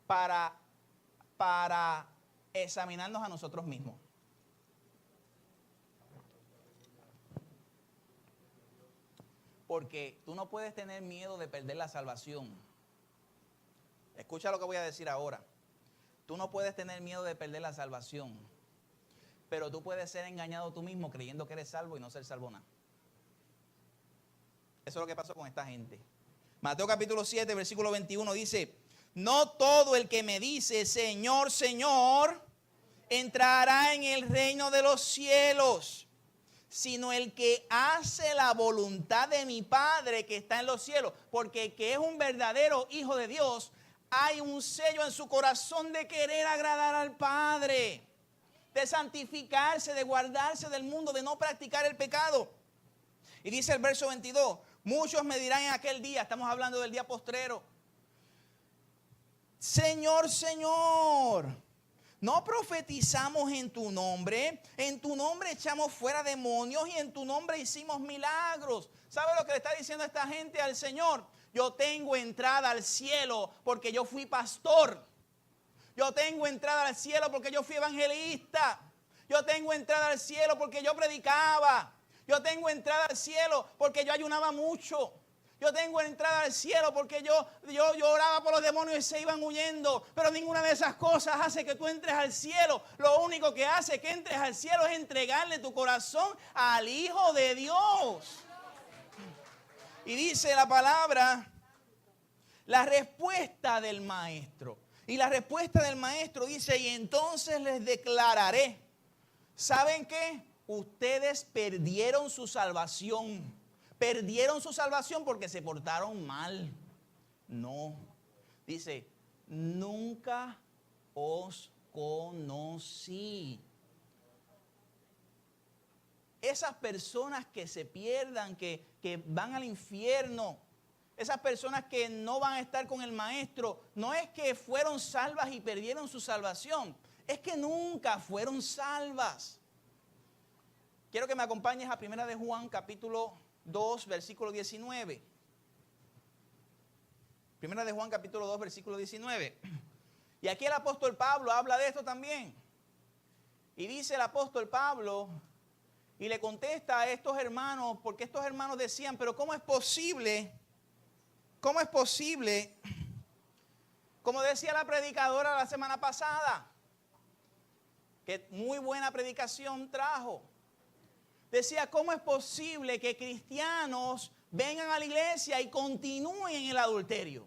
para examinarnos a nosotros mismos. Porque tú no puedes tener miedo de perder la salvación. Escucha lo que voy a decir ahora. Tú no puedes tener miedo de perder la salvación. Pero tú puedes ser engañado tú mismo creyendo que eres salvo y no ser salvo nada. Eso es lo que pasó con esta gente. Mateo capítulo 7, versículo 21 dice, no todo el que me dice, Señor, Señor, entrará en el reino de los cielos, sino el que hace la voluntad de mi Padre que está en los cielos. Porque el que es un verdadero hijo de Dios, hay un sello en su corazón de querer agradar al Padre, de santificarse, de guardarse del mundo, de no practicar el pecado. Y dice el verso 22, muchos me dirán en aquel día, estamos hablando del día postrero, Señor, Señor, ¿no profetizamos en tu nombre echamos fuera demonios y en tu nombre hicimos milagros? ¿Sabe lo que le está diciendo esta gente al Señor? Yo tengo entrada al cielo porque yo fui pastor. Yo tengo entrada al cielo porque yo fui evangelista. Yo tengo entrada al cielo porque yo predicaba. Yo tengo entrada al cielo porque yo ayunaba mucho. Yo tengo entrada al cielo porque yo oraba por los demonios y se iban huyendo. Pero ninguna de esas cosas hace que tú entres al cielo. Lo único que hace que entres al cielo es entregarle tu corazón al Hijo de Dios. Y dice la palabra, la respuesta del maestro. Y la respuesta del maestro dice, y entonces les declararé. ¿Saben qué? ustedes perdieron su salvación. Perdieron su salvación porque se portaron mal. No. Dice, nunca os conocí. Esas personas que se pierdan, que van al infierno, esas personas que no van a estar con el Maestro, no es que fueron salvas y perdieron su salvación, es que nunca fueron salvas. Quiero que me acompañes a 1 de Juan, capítulo 2, versículo 19. 1 de Juan, capítulo 2, versículo 19. Y aquí el apóstol Pablo habla de esto también. Y dice el apóstol Pablo, y le contesta a estos hermanos, porque estos hermanos decían, pero ¿cómo es posible? ¿Cómo es posible? Como decía la predicadora la semana pasada, que muy buena predicación trajo. Decía, ¿cómo es posible que cristianos vengan a la iglesia y continúen en el adulterio?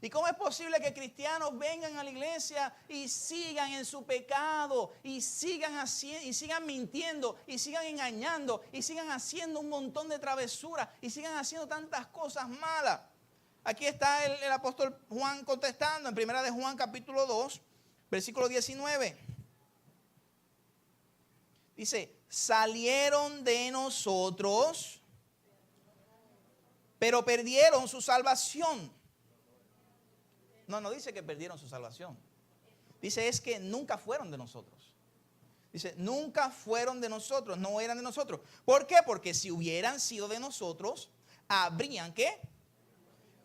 ¿Y cómo es posible que cristianos vengan a la iglesia y sigan en su pecado, y sigan mintiendo, y sigan engañando, y sigan haciendo un montón de travesuras, y sigan haciendo tantas cosas malas? Aquí está el apóstol Juan contestando en 1 de Juan capítulo 2, versículo 19. Dice, salieron de nosotros, pero perdieron su salvación. No dice que perdieron su salvación. Dice es que nunca fueron de nosotros. Dice, nunca fueron de nosotros, no eran de nosotros. ¿Por qué? Porque si hubieran sido de nosotros, habrían, ¿qué?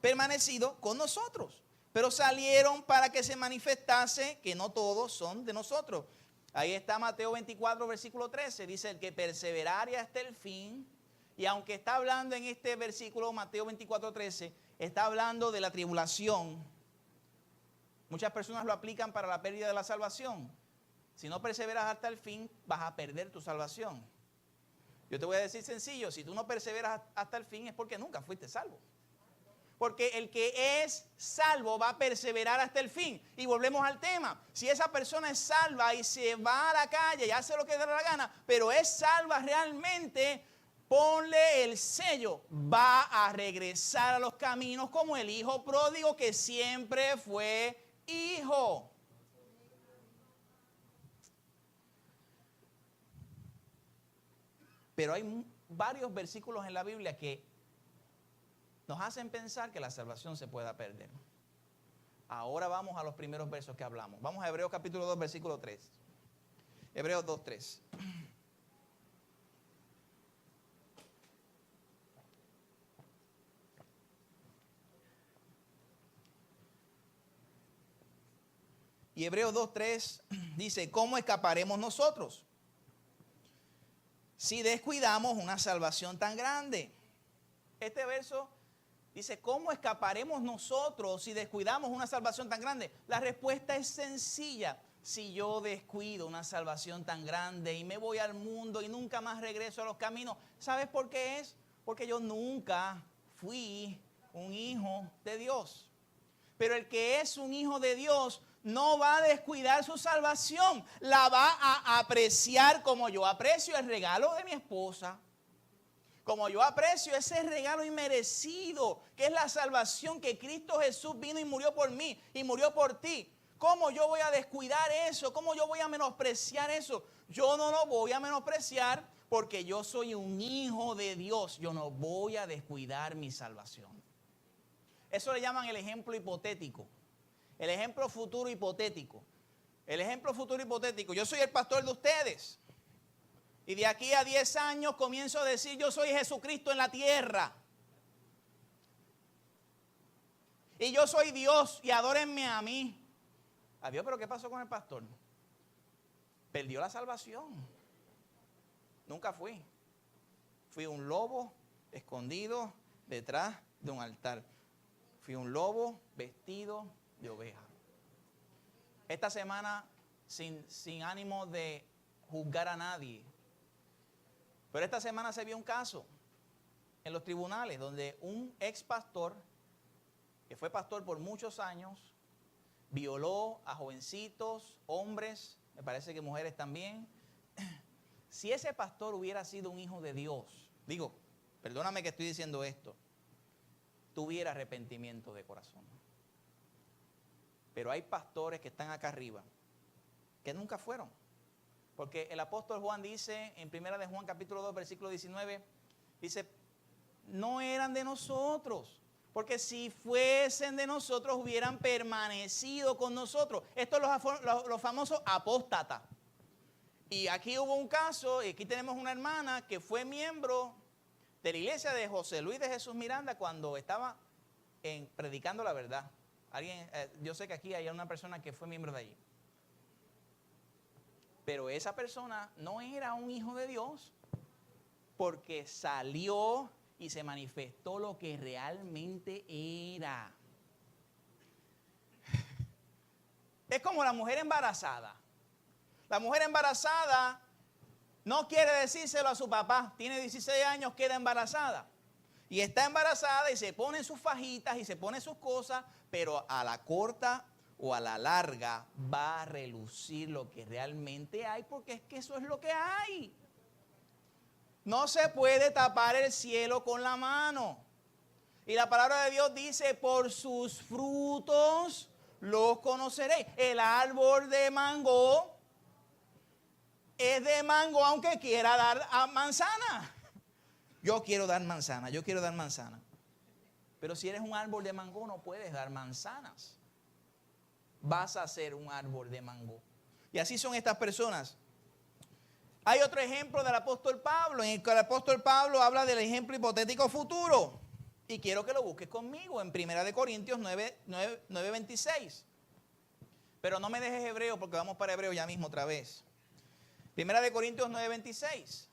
Permanecido con nosotros. Pero salieron para que se manifestase que no todos son de nosotros. Ahí está Mateo 24, versículo 13. Dice, el que perseverare hasta el fin. Y aunque está hablando en este versículo, Mateo 24, 13, está hablando de la tribulación. Muchas personas lo aplican para la pérdida de la salvación. Si no perseveras hasta el fin, vas a perder tu salvación. Yo te voy a decir sencillo, si tú no perseveras hasta el fin es porque nunca fuiste salvo. Porque el que es salvo va a perseverar hasta el fin. Y volvemos al tema. Si esa persona es salva y se va a la calle y hace lo que le da la gana, pero es salva realmente, ponle el sello. Va a regresar a los caminos como el hijo pródigo que siempre fue hijo. Pero hay varios versículos en la Biblia que nos hacen pensar que la salvación se pueda perder. Ahora vamos a los primeros versos que hablamos. Vamos a Hebreos capítulo 2, versículo 3. Hebreos 2, 3. Y Hebreos 2, 3 dice, ¿cómo escaparemos nosotros si descuidamos una salvación tan grande? Este verso dice, ¿cómo escaparemos nosotros si descuidamos una salvación tan grande? La respuesta es sencilla. Si yo descuido una salvación tan grande y me voy al mundo y nunca más regreso a los caminos, ¿sabes por qué es? Porque yo nunca fui un hijo de Dios. Pero el que es un hijo de Dios no va a descuidar su salvación. La va a apreciar como yo aprecio el regalo de mi esposa. Como yo aprecio ese regalo inmerecido, que es la salvación que Cristo Jesús vino y murió por mí y murió por ti. ¿Cómo yo voy a descuidar eso? ¿Cómo yo voy a menospreciar eso? Yo no lo voy a menospreciar porque yo soy un hijo de Dios. Yo no voy a descuidar mi salvación. Eso le llaman el ejemplo hipotético. El ejemplo futuro hipotético. El ejemplo futuro hipotético. Yo soy el pastor de ustedes. Y de aquí a 10 años comienzo a decir, yo soy Jesucristo en la tierra. Y yo soy Dios y adórenme a mí. Adiós, pero ¿qué pasó con el pastor? Perdió la salvación. Nunca fui. Fui un lobo escondido detrás de un altar. Fui un lobo vestido de oveja. Esta semana, sin ánimo de juzgar a nadie, pero esta semana se vio un caso en los tribunales donde un ex pastor, que fue pastor por muchos años, violó a jovencitos, hombres, me parece que mujeres también, Si ese pastor hubiera sido un hijo de Dios, digo, perdóname que estoy diciendo esto, tuviera arrepentimiento de corazón. Pero hay pastores que están acá arriba que nunca fueron. Porque el apóstol Juan dice en 1 de Juan capítulo 2 versículo 19, dice, no eran de nosotros, porque si fuesen de nosotros hubieran permanecido con nosotros. Estos son los famosos apóstatas. Y aquí hubo un caso, y aquí tenemos una hermana que fue miembro de la iglesia de José Luis de Jesús Miranda cuando estaba predicando la verdad. Yo sé que aquí hay una persona que fue miembro de allí. Pero esa persona no era un hijo de Dios porque salió y se manifestó lo que realmente era. Es como la mujer embarazada. La mujer embarazada no quiere decírselo a su papá. Tiene 16 años, queda embarazada. Y está embarazada y se pone sus fajitas y se pone sus cosas, pero a la corta o a la larga va a relucir lo que realmente hay, porque es que eso es lo que hay. No se puede tapar el cielo con la mano. Y la palabra de Dios dice, por sus frutos los conoceréis. El árbol de mango es de mango aunque quiera dar manzana. Yo quiero dar manzana, yo quiero dar manzana. Pero si eres un árbol de mango no puedes dar manzanas. Vas a ser un árbol de mango. Y así son estas personas. Hay otro ejemplo del apóstol Pablo, en el que el apóstol Pablo habla del ejemplo hipotético futuro. Y quiero que lo busques conmigo en 1 Corintios 9:26. Pero no me dejes Hebreo porque vamos para Hebreo ya mismo otra vez. 1 Corintios 9:26.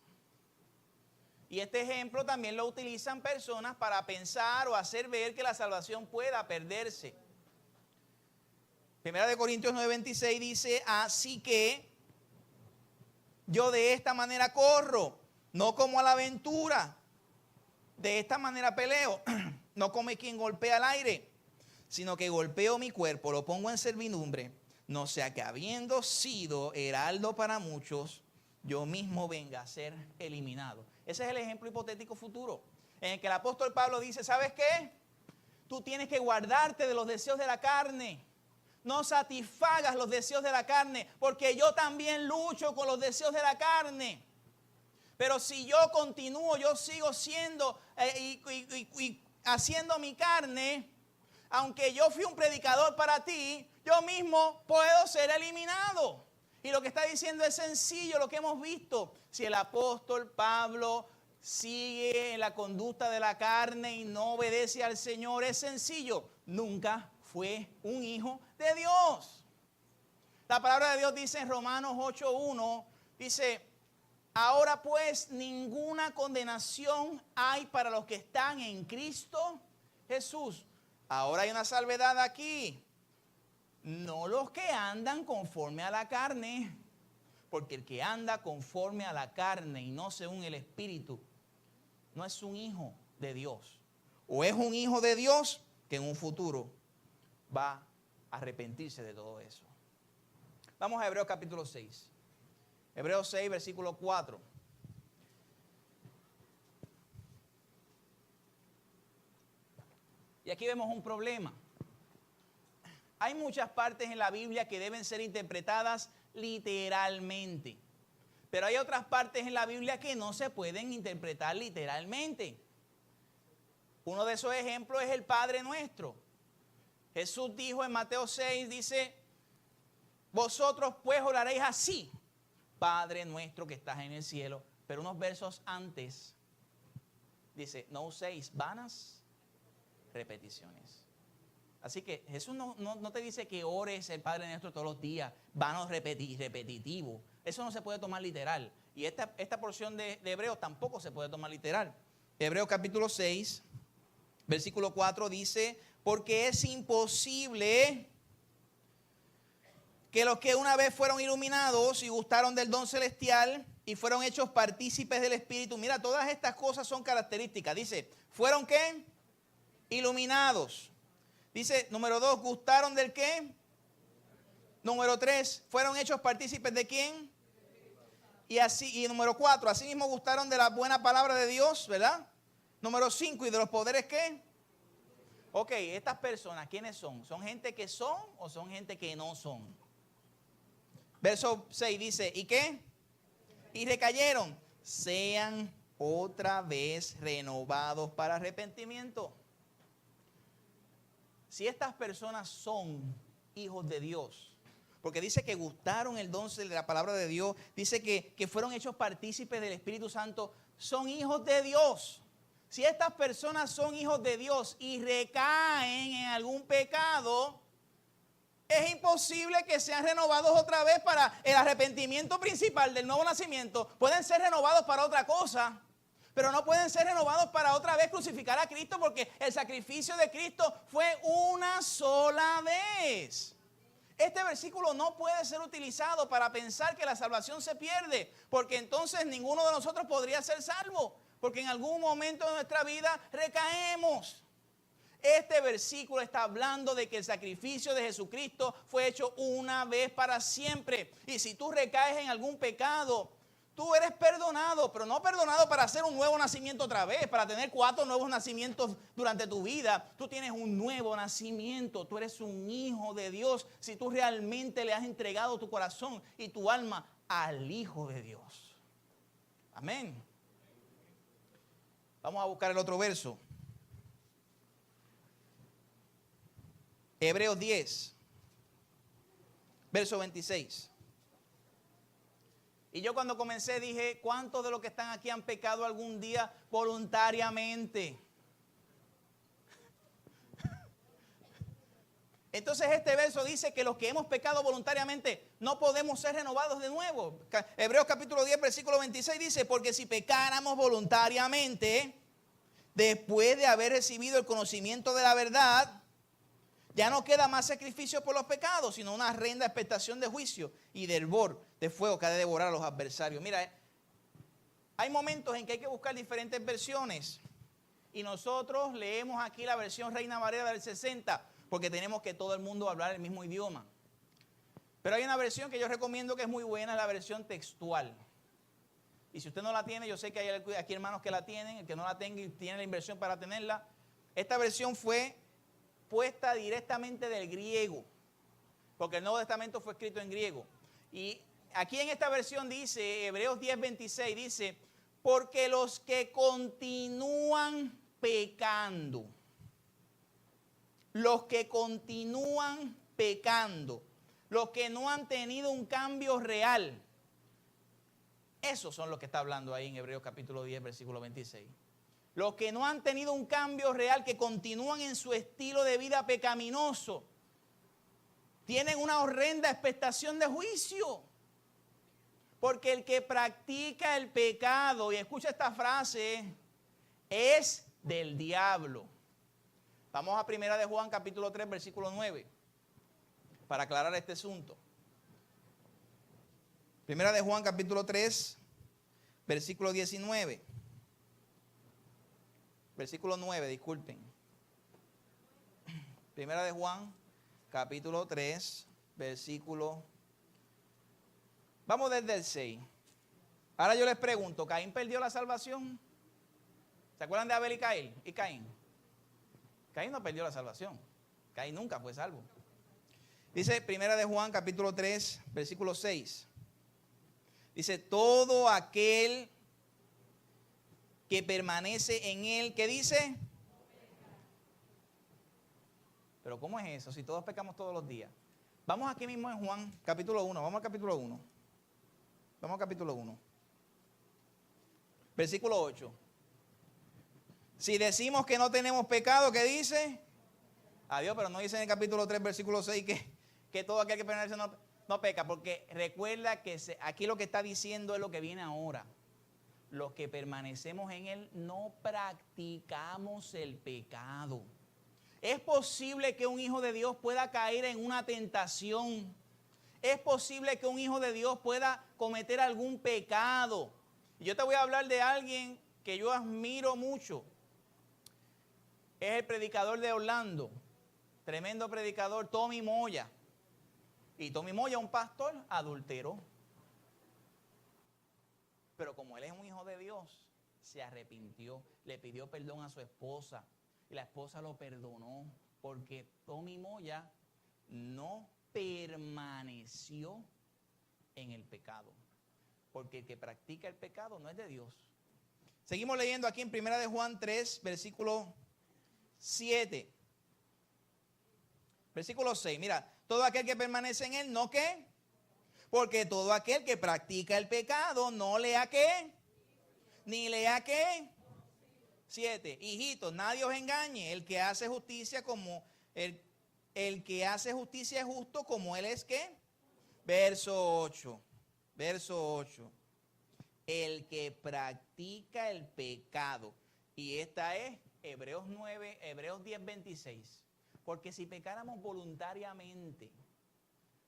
Y este ejemplo también lo utilizan personas para pensar o hacer ver que la salvación pueda perderse. 1 Corintios 9:26 dice, así que yo de esta manera corro, no como a la aventura, de esta manera peleo, no como quien golpea al aire, sino que golpeo mi cuerpo, lo pongo en servidumbre, no sea que habiendo sido heraldo para muchos, yo mismo venga a ser eliminado. Ese es el ejemplo hipotético futuro, en el que el apóstol Pablo dice, ¿sabes qué? Tú tienes que guardarte de los deseos de la carne. No satisfagas los deseos de la carne, porque yo también lucho con los deseos de la carne. Pero si yo continúo, yo sigo siendo y haciendo mi carne, aunque yo fui un predicador para ti, yo mismo puedo ser eliminado. Y lo que está diciendo es sencillo, lo que hemos visto. Si el apóstol Pablo sigue en la conducta de la carne y no obedece al Señor, es sencillo. Nunca fue un hijo de Dios. La palabra de Dios dice en Romanos 8:1, dice, ahora pues ninguna condenación hay para los que están en Cristo Jesús. Ahora hay una salvedad aquí. No los que andan conforme a la carne, porque el que anda conforme a la carne y no según el Espíritu, no es un hijo de Dios. O es un hijo de Dios que en un futuro va a arrepentirse de todo eso. Vamos a Hebreos capítulo 6. Hebreos 6, versículo 4. Y aquí vemos un problema. Hay muchas partes en la Biblia que deben ser interpretadas literalmente. Pero hay otras partes en la Biblia que no se pueden interpretar literalmente. Uno de esos ejemplos es el Padre Nuestro. Jesús dijo en Mateo 6, dice, vosotros pues oraréis así, Padre Nuestro que estás en el cielo. Pero unos versos antes dice, no uséis vanas repeticiones. Así que Jesús no te dice que ores el Padre Nuestro todos los días, vano repetitivo. Eso no se puede tomar literal. Y esta porción de Hebreos tampoco se puede tomar literal. Hebreos capítulo 6, versículo 4 dice, porque es imposible que los que una vez fueron iluminados y gustaron del don celestial y fueron hechos partícipes del Espíritu. Mira, todas estas cosas son características. Dice, ¿fueron qué? Iluminados. Dice, número 2, ¿gustaron del qué? Número 3, ¿fueron hechos partícipes de quién? Y número 4, así mismo gustaron de la buena palabra de Dios, ¿verdad? Número 5, ¿y de los poderes qué? Ok, estas personas, ¿quiénes son? ¿Son gente que son o son gente que no son? Verso 6 dice, ¿y qué? Y recayeron, sean otra vez renovados para arrepentimiento. Si estas personas son hijos de Dios, porque dice que gustaron el don de la palabra de Dios, dice que fueron hechos partícipes del Espíritu Santo, son hijos de Dios. Si estas personas son hijos de Dios y recaen en algún pecado, es imposible que sean renovados otra vez para el arrepentimiento principal del nuevo nacimiento. Pueden ser renovados para otra cosa, pero no pueden ser renovados para otra vez crucificar a Cristo, porque el sacrificio de Cristo fue una sola vez. Este versículo no puede ser utilizado para pensar que la salvación se pierde, porque entonces ninguno de nosotros podría ser salvo, porque en algún momento de nuestra vida recaemos. Este versículo está hablando de que el sacrificio de Jesucristo fue hecho una vez para siempre. Y si tú recaes en algún pecado, tú eres perdonado, pero no perdonado para hacer un nuevo nacimiento otra vez, para tener 4 nuevos nacimientos durante tu vida. Tú tienes un nuevo nacimiento, tú eres un hijo de Dios si tú realmente le has entregado tu corazón y tu alma al Hijo de Dios. Amén. Vamos a buscar el otro verso. Hebreos 10, verso 26. Y yo cuando comencé dije, ¿cuántos de los que están aquí han pecado algún día voluntariamente? Entonces este verso dice que los que hemos pecado voluntariamente no podemos ser renovados de nuevo. Hebreos capítulo 10, versículo 26 dice, porque si pecáramos voluntariamente, después de haber recibido el conocimiento de la verdad, ya no queda más sacrificio por los pecados, sino una horrenda expectación de juicio y de hervor de fuego que ha de devorar a los adversarios. Mira, hay momentos en que hay que buscar diferentes versiones. Y nosotros leemos aquí la versión Reina Valera del 60, porque tenemos que todo el mundo hablar el mismo idioma. Pero hay una versión que yo recomiendo que es muy buena, la versión textual. Y si usted no la tiene, yo sé que hay aquí hermanos que la tienen, el que no la tenga y tiene la inversión para tenerla. Esta versión fue puesta directamente del griego, porque el Nuevo Testamento fue escrito en griego. Y aquí en esta versión dice, Hebreos 10, 26, dice, porque los que continúan pecando, los que continúan pecando, los que no han tenido un cambio real, esos son los que está hablando ahí en Hebreos capítulo 10, versículo 26. Los que no han tenido un cambio real, que continúan en su estilo de vida pecaminoso, tienen una horrenda expectación de juicio. Porque el que practica el pecado, y escucha esta frase, es del diablo. Vamos a 1 de Juan capítulo 3, versículo 9, para aclarar este asunto. 1 de Juan capítulo 3, versículo 19. Versículo 9, disculpen. 1 de Juan, capítulo 3, versículo... Vamos desde el 6. Ahora yo les pregunto, ¿Caín perdió la salvación? ¿Se acuerdan de Abel y Caín? ¿Y Caín? Caín no perdió la salvación. Caín nunca fue salvo. Dice 1 de Juan, capítulo 3, versículo 6. Dice, todo aquel que permanece en él, ¿qué dice? Pero ¿cómo es eso? Si todos pecamos todos los días. Vamos aquí mismo en Juan, capítulo 1. Vamos al capítulo 1. Vamos al capítulo 1. Versículo 8. Si decimos que no tenemos pecado, ¿qué dice? Adiós, pero no dice en el capítulo 3, versículo 6 que todo aquel que permanece no peca. Porque recuerda que aquí lo que está diciendo es lo que viene ahora. Los que permanecemos en él no practicamos el pecado. Es posible que un hijo de Dios pueda caer en una tentación. Es posible que un hijo de Dios pueda cometer algún pecado. Y yo te voy a hablar de alguien que yo admiro mucho. Es el predicador de Orlando. Tremendo predicador, Tommy Moya. Y Tommy Moya, un pastor, adulteró. Pero como él es un hijo de Dios, se arrepintió, le pidió perdón a su esposa y la esposa lo perdonó porque Tommy Moya no permaneció en el pecado. Porque el que practica el pecado no es de Dios. Seguimos leyendo aquí en 1 de Juan 3, versículo 7. Versículo 6, mira, todo aquel que permanece en él, ¿no qué? Porque todo aquel que practica el pecado, no lea qué, ni lea qué. 7, hijitos, nadie os engañe, el que hace justicia como, el que hace justicia es justo como él es qué. Verso 8, el que practica el pecado, y esta es Hebreos 10, 26. Porque si pecáramos voluntariamente,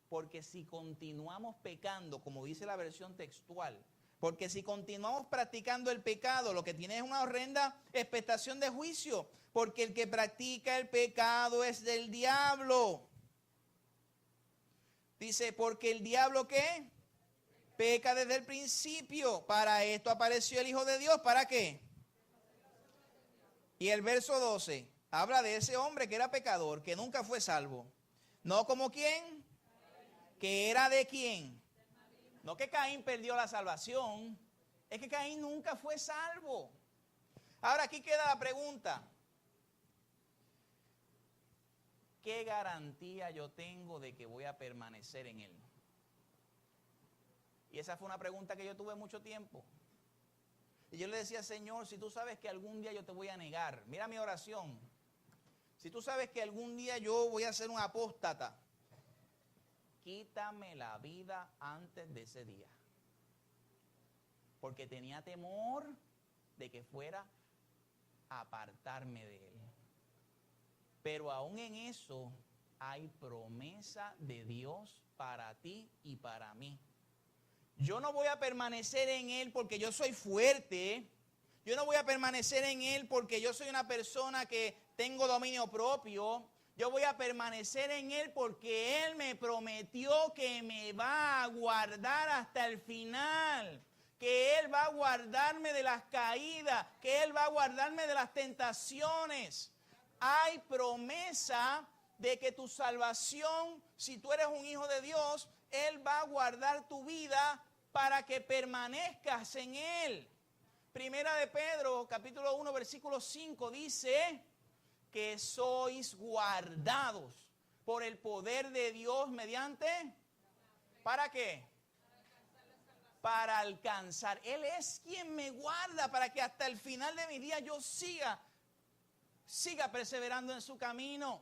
porque si continuamos pecando, como dice la versión textual, porque si continuamos practicando el pecado, lo que tiene es una horrenda expectación de juicio, porque el que practica el pecado es del diablo. Dice, porque el diablo ¿qué? Peca desde el principio. Para esto apareció el Hijo de Dios. ¿Para qué? Y el verso 12 habla de ese hombre que era pecador, que nunca fue salvo. No como quién, que era de quién. No que Caín perdió la salvación, es que Caín nunca fue salvo. Ahora aquí queda la pregunta. ¿Qué garantía yo tengo de que voy a permanecer en él? Y esa fue una pregunta que yo tuve mucho tiempo. Y yo le decía, Señor, si tú sabes que algún día yo te voy a negar, mira mi oración. Si tú sabes que algún día yo voy a ser un apóstata, quítame la vida antes de ese día. Porque tenía temor de que fuera a apartarme de él. Pero aún en eso hay promesa de Dios para ti y para mí. Yo no voy a permanecer en él porque yo soy fuerte. Yo no voy a permanecer en él porque yo soy una persona que tengo dominio propio. Yo voy a permanecer en él porque él me prometió que me va a guardar hasta el final. Que él va a guardarme de las caídas. Que él va a guardarme de las tentaciones. Hay promesa de que tu salvación, si tú eres un hijo de Dios, él va a guardar tu vida para que permanezcas en él. Primera de Pedro, capítulo 1, versículo 5, dice que sois guardados por el poder de Dios mediante, ¿para qué? Para alcanzar. Él es quien me guarda para que hasta el final de mi día yo siga perseverando en su camino.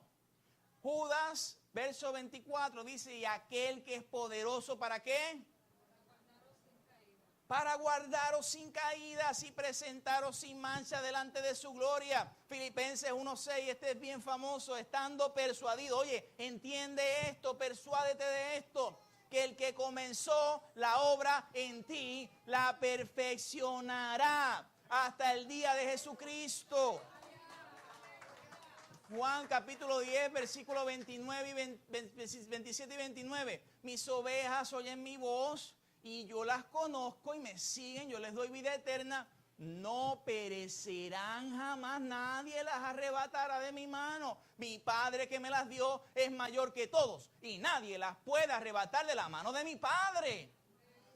Judas, verso 24, dice, y aquel que es poderoso, ¿para qué? Para guardaros sin caídas y presentaros sin mancha delante de su gloria. Filipenses 1:6, este es bien famoso, estando persuadido. Oye, entiende esto, persuádete de esto, que el que comenzó la obra en ti, la perfeccionará hasta el día de Jesucristo. Juan capítulo 10, versículo 29 27 y 29. Mis ovejas oyen mi voz y yo las conozco y me siguen, yo les doy vida eterna. No perecerán jamás, nadie las arrebatará de mi mano. Mi Padre que me las dio es mayor que todos y nadie las puede arrebatar de la mano de mi Padre.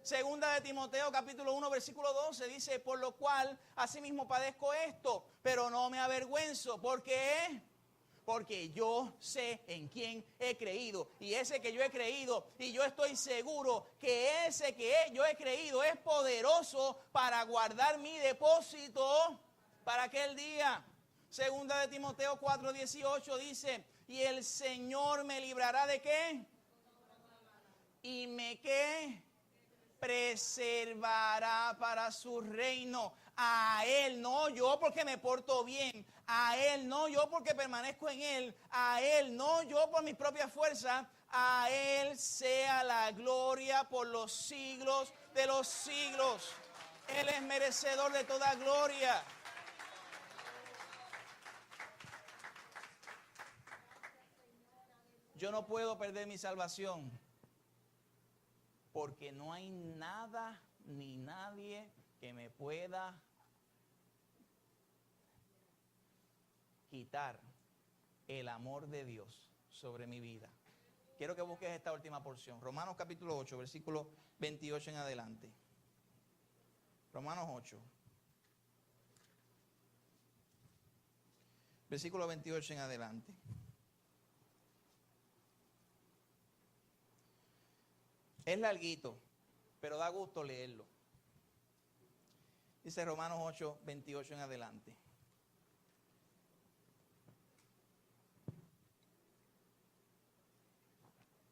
Segunda de Timoteo capítulo 1 versículo 12 dice, por lo cual asimismo padezco esto, pero no me avergüenzo, porque yo sé en quién he creído. Y ese que yo he creído, y yo estoy seguro que ese que yo he creído es poderoso para guardar mi depósito para aquel día. Segunda de Timoteo 4:18 dice, y el Señor me librará ¿de qué? Y me ¿qué? Preservará para su reino. A él, no yo porque me porto bien. A él, no yo porque permanezco en él. A él, no yo por mis propias fuerzas. A él sea la gloria por los siglos de los siglos. Él es merecedor de toda gloria. Yo no puedo perder mi salvación porque no hay nada ni nadie que me pueda quitar el amor de Dios sobre mi vida. Quiero que busques esta última porción. Romanos capítulo 8, versículo 28 en adelante. Romanos 8. Versículo 28 en adelante. Es larguito, pero da gusto leerlo. Dice Romanos 8, 28 en adelante.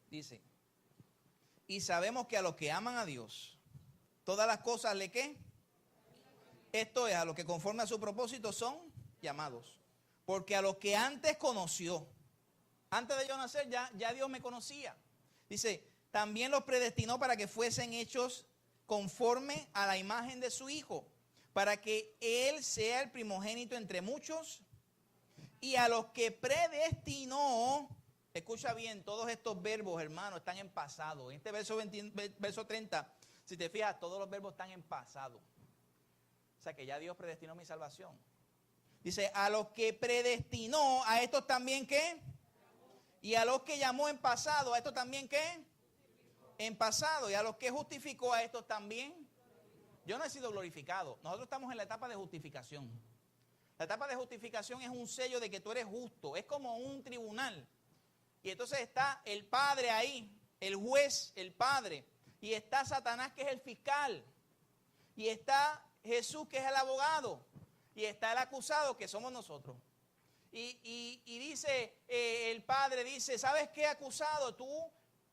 Dice, y sabemos que a los que aman a Dios, todas las cosas le ¿qué? Esto es, a los que conforme a su propósito son llamados. Porque a los que antes conoció, antes de yo nacer ya Dios me conocía. Dice, también los predestinó para que fuesen hechos conforme a la imagen de su Hijo, para que Él sea el primogénito entre muchos. Y a los que predestinó, escucha bien, todos estos verbos, hermanos, están en pasado. En este verso 30, si te fijas, todos los verbos están en pasado. O sea que ya Dios predestinó mi salvación. Dice, a los que predestinó, a estos también ¿qué? Y a los que llamó en pasado, a estos también ¿qué? En pasado. Y a los que justificó, a estos también. Yo no he sido glorificado. Nosotros estamos en la etapa de justificación. La etapa de justificación es un sello de que tú eres justo. Es como un tribunal. Y entonces está el Padre ahí, el juez, el Padre. Y está Satanás, que es el fiscal. Y está Jesús, que es el abogado. Y está el acusado, que somos nosotros. Y dice, el Padre dice, ¿sabes qué, acusado? Tú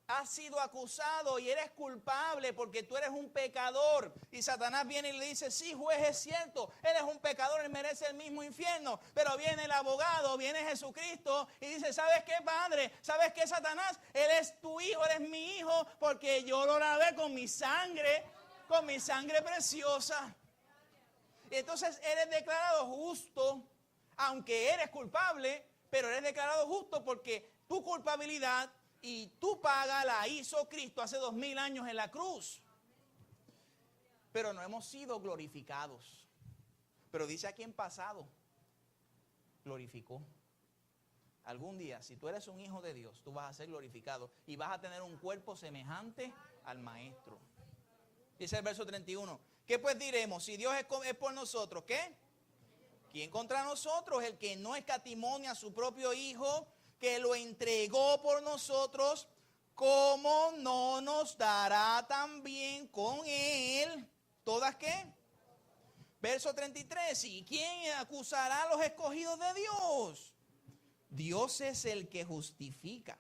has sido acusado y eres culpable porque tú eres un pecador. Y Satanás viene y le dice, sí, juez, es cierto, él es un pecador, él merece el mismo infierno. Pero viene el abogado, viene Jesucristo y dice, ¿sabes qué, Padre? ¿Sabes qué, Satanás? Él es tu hijo, eres mi hijo, porque yo lo lavé con mi sangre preciosa. Y entonces eres declarado justo, aunque eres culpable, pero eres declarado justo porque tu culpabilidad y tu paga la hizo Cristo hace 2000 años en la cruz. Pero no hemos sido glorificados. Pero dice aquí en pasado, glorificó. Algún día, si tú eres un hijo de Dios, tú vas a ser glorificado y vas a tener un cuerpo semejante al Maestro. Dice el verso 31. ¿Qué pues diremos? Si Dios es por nosotros, ¿qué? ¿Quién contra nosotros? El que no escatimó a su propio Hijo, que lo entregó por nosotros, ¿cómo no nos dará también con Él todas qué? Verso 33. ¿Y quién acusará a los escogidos de Dios? Dios es el que justifica.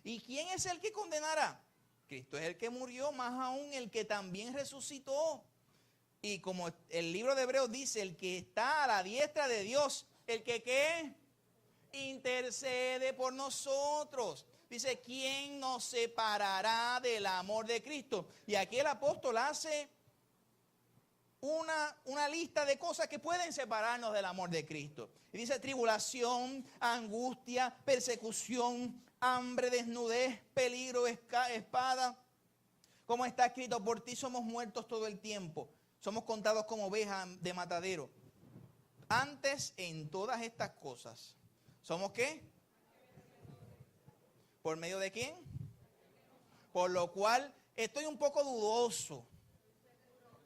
¿Y quién es el que condenará? Cristo es el que murió, más aún el que también resucitó. Y como el libro de Hebreos dice, el que está a la diestra de Dios, el que ¿qué? Intercede por nosotros. Dice, ¿quién nos separará del amor de Cristo? Y aquí el apóstol hace una lista de cosas que pueden separarnos del amor de Cristo. Y dice, tribulación, angustia, persecución, hambre, desnudez, peligro, espada. Como está escrito, por ti somos muertos todo el tiempo. Somos contados como ovejas de matadero. Antes, en todas estas cosas, ¿somos qué? ¿Por medio de quién? Por lo cual estoy un poco dudoso.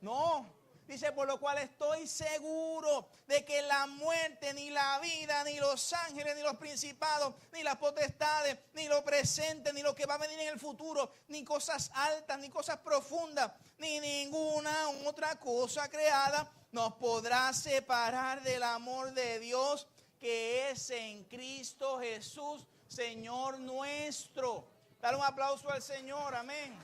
No, dice, por lo cual estoy seguro de que la muerte, ni la vida, ni los ángeles, ni los principados, ni las potestades, ni lo presente, ni lo que va a venir en el futuro, ni cosas altas, ni cosas profundas, ni ninguna otra cosa creada nos podrá separar del amor de Dios que es en Cristo Jesús, Señor nuestro. Dale un aplauso al Señor, amén.